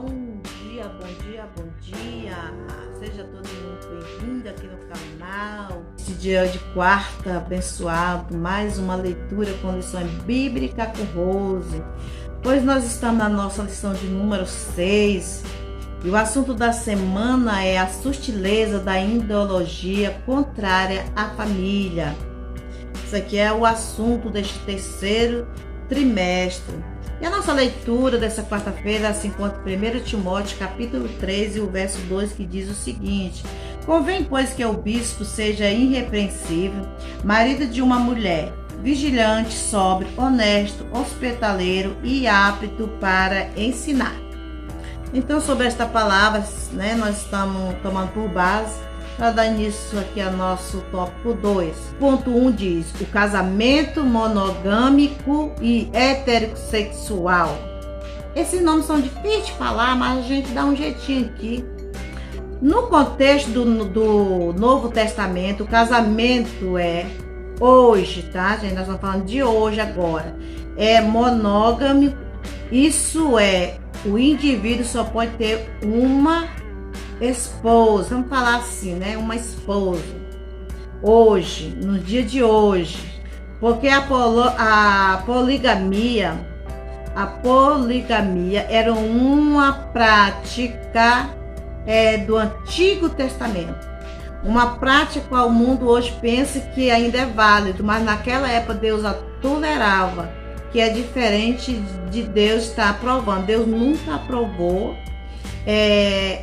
Bom dia, bom dia, bom dia. Seja todo mundo bem-vindo aqui no canal. Esse dia de quarta, abençoado, mais uma leitura com lição bíblica com Rose. Pois nós estamos na nossa lição de número 6. E o assunto da semana é a sutileza da ideologia contrária à família. Isso aqui é o assunto deste terceiro trimestre. E a nossa leitura dessa quarta-feira se encontra em 1 Timóteo, capítulo 3, e o verso 2, que diz o seguinte: Convém, pois, que o bispo seja irrepreensível, marido de uma mulher, vigilante, sóbrio, honesto, hospitaleiro e apto para ensinar. Então, sobre esta palavra, nós estamos tomando por base para dar início aqui ao nosso tópico 2. Ponto 1 diz: o casamento monogâmico e heterossexual. Esses nomes são difíceis de falar, mas a gente dá um jeitinho aqui. No contexto do Novo Testamento, o casamento é hoje, tá, gente? Nós estamos falando de hoje agora. É monogâmico, isso é, o indivíduo só pode ter uma esposa, vamos falar assim, uma esposa, hoje, no dia de hoje, porque a poligamia era uma prática do Antigo Testamento, uma prática que o mundo hoje pensa que ainda é válido, mas naquela época Deus a tolerava, que é diferente de Deus estar aprovando. Deus nunca aprovou.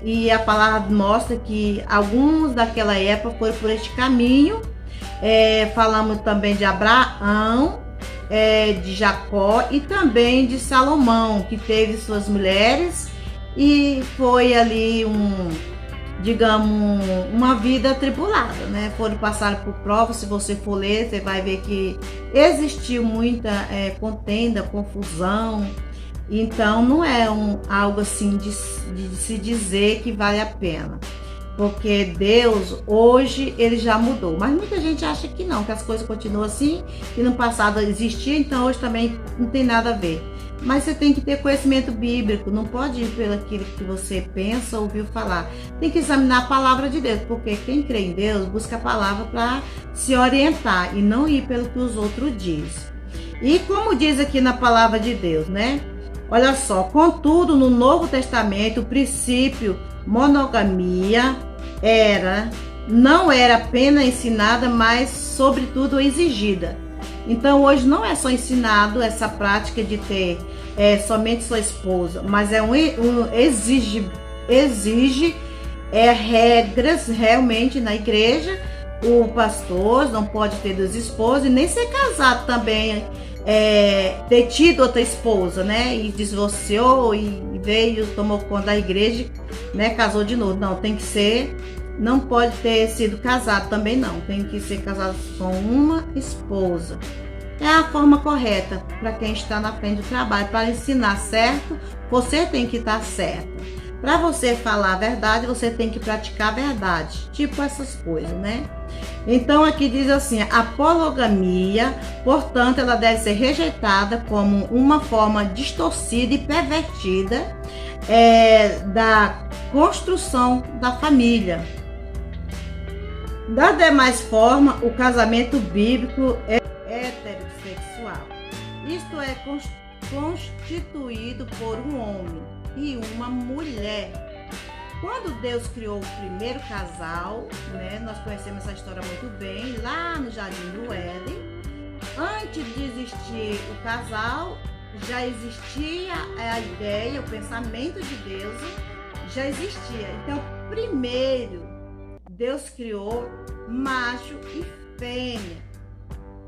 E a palavra mostra que alguns daquela época foram por este caminho. Falamos também de Abraão, de Jacó e também de Salomão, que teve suas mulheres e foi ali uma vida atribulada, Foram passar por provas. Se você for ler, você vai ver que existiu muita contenda, confusão. Então não é algo assim de se dizer que vale a pena, porque Deus hoje ele já mudou, mas muita gente acha que não, que as coisas continuam assim, que no passado existia, então hoje também não tem nada a ver. Mas você tem que ter conhecimento bíblico, não pode ir pelo aquilo que você pensa, ouviu falar. Tem que examinar a palavra de Deus, porque quem crê em Deus busca a palavra para se orientar e não ir pelo que os outros dizem. E como diz aqui na palavra de Deus, Olha só, contudo, no Novo Testamento, o princípio monogamia não era apenas ensinada, mas sobretudo exigida. Então hoje não é só ensinado essa prática de ter somente sua esposa, mas exige regras realmente na igreja. O pastor não pode ter duas esposas e nem ser casado também, ter tido outra esposa, e divorciou e veio, tomou conta da igreja, casou de novo. Não, tem que ser, não pode ter sido casado também não, tem que ser casado com uma esposa. É a forma correta para quem está na frente do trabalho, para ensinar certo, você tem que estar certo. Para você falar a verdade, você tem que praticar a verdade, tipo essas coisas, Então aqui diz assim: a poligamia, portanto, ela deve ser rejeitada como uma forma distorcida e pervertida da construção da família. Da demais forma, o casamento bíblico é heterossexual. Isto é constituído por um homem e uma mulher. Quando Deus criou o primeiro casal, nós conhecemos essa história muito bem, lá no Jardim do Éden. Antes de existir o casal, já existia a ideia, o pensamento de Deus já existia. Então, primeiro, Deus criou macho e fêmea.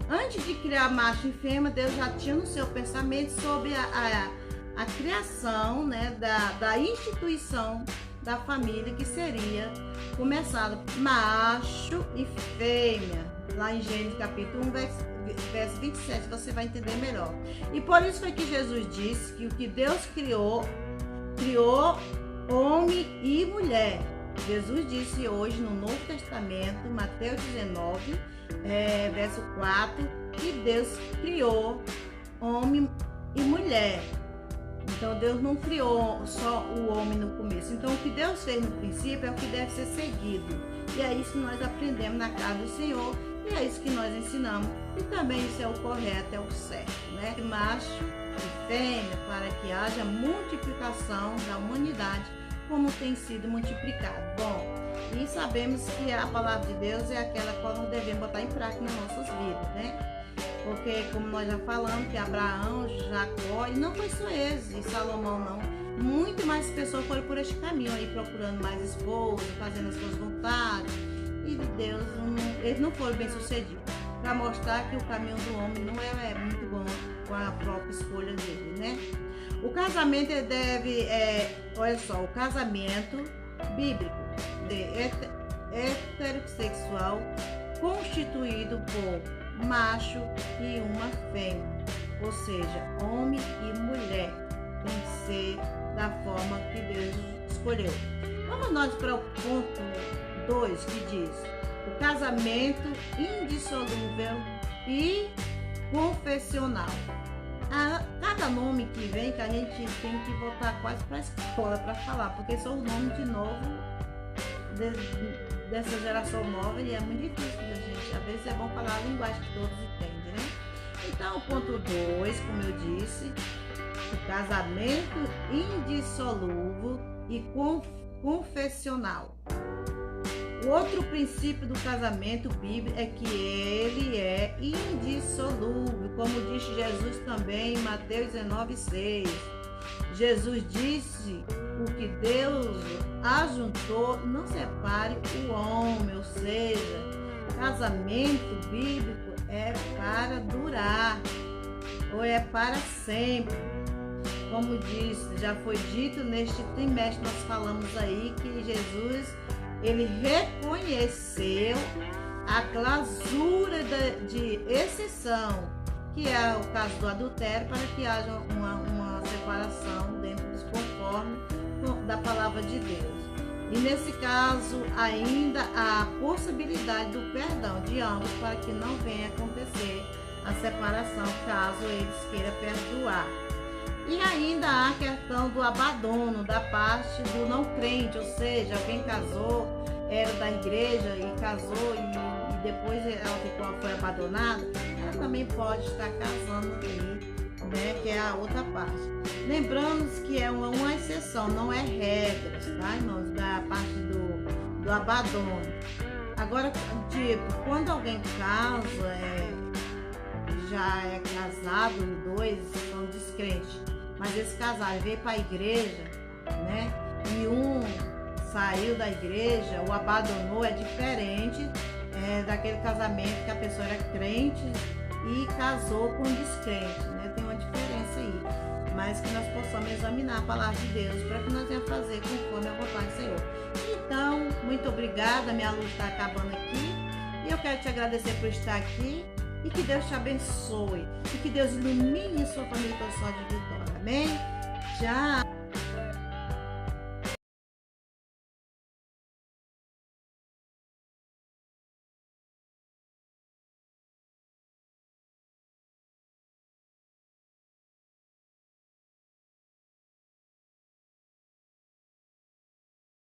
Antes de criar macho e fêmea, Deus já tinha no seu pensamento sobre a criação, da instituição da família, que seria começada macho e fêmea. Lá em Gênesis capítulo 1, verso 27, você vai entender melhor. E por isso foi que Jesus disse que o que Deus criou homem e mulher. Jesus disse hoje no Novo Testamento, Mateus 19, verso 4, que Deus criou homem e mulher. Então Deus não criou só o homem no começo. Então o que Deus fez no princípio é o que deve ser seguido. E é isso que nós aprendemos na casa do Senhor. E é isso que nós ensinamos. E também isso é o correto, é o certo, né? Macho e fêmea, para que haja multiplicação da humanidade, como tem sido multiplicado. Bom, e sabemos que a palavra de Deus é aquela qual nós devemos botar em prática nas nossas vidas, né? Porque, como nós já falamos, que Abraão, Jacó, e não foi só eles, e Salomão não, muito mais pessoas foram por este caminho aí, procurando mais esposa, fazendo as suas vontades, e de Deus, eles não foram bem sucedidos, para mostrar que o caminho do homem não é muito bom com a própria escolha dele, né? O casamento deve, olha só, o casamento bíblico de heterossexual constituído por macho e uma fêmea, ou seja, homem e mulher, tem que ser da forma que Deus escolheu. Vamos nós para o ponto 2, que diz: o casamento indissolúvel e confessional. Cada nome que vem, que a gente tem que voltar quase para a escola para falar, porque são os nomes de novo dessa geração nova, e é muito difícil da gente. Às vezes é bom falar a linguagem que todos entendem, né? Então, o ponto 2, como eu disse, o casamento indissolúvel e confessional. O outro princípio do casamento bíblico é que ele é indissolúvel, como disse Jesus também em Mateus 19,6. Jesus disse: o que Deus ajuntou, não separe o homem, ou seja, casamento bíblico é para durar, ou é para sempre. Como disse, já foi dito neste trimestre, nós falamos aí que Jesus, ele reconheceu a clausura de exceção, que é o caso do adultério, para que haja uma separação dentro dos conformes da palavra de Deus. E nesse caso ainda há a possibilidade do perdão de ambos, para que não venha acontecer a separação caso eles queiram perdoar. E ainda há a questão do abandono da parte do não crente, ou seja, alguém casou, era da igreja e casou e depois ela foi abandonada, ela também pode estar casando aí, né, que é a outra parte. Lembramos que é uma exceção, não é regra, tá, irmãos, da parte do abandono. Agora, tipo, quando alguém casa, já é casado, os dois são descrentes, mas esse casal veio para a igreja, né, e um saiu da igreja, o abandonou, é diferente daquele casamento que a pessoa era crente e casou com descrente, né? Tem uma diferença aí, mas que nós possamos examinar a palavra de Deus para que nós venhamos fazer conforme a vontade do Senhor. Então, muito obrigada, minha luz está acabando aqui e eu quero te agradecer por estar aqui e que Deus te abençoe e que Deus ilumine sua família com a sua de vitória. Amém? Tchau!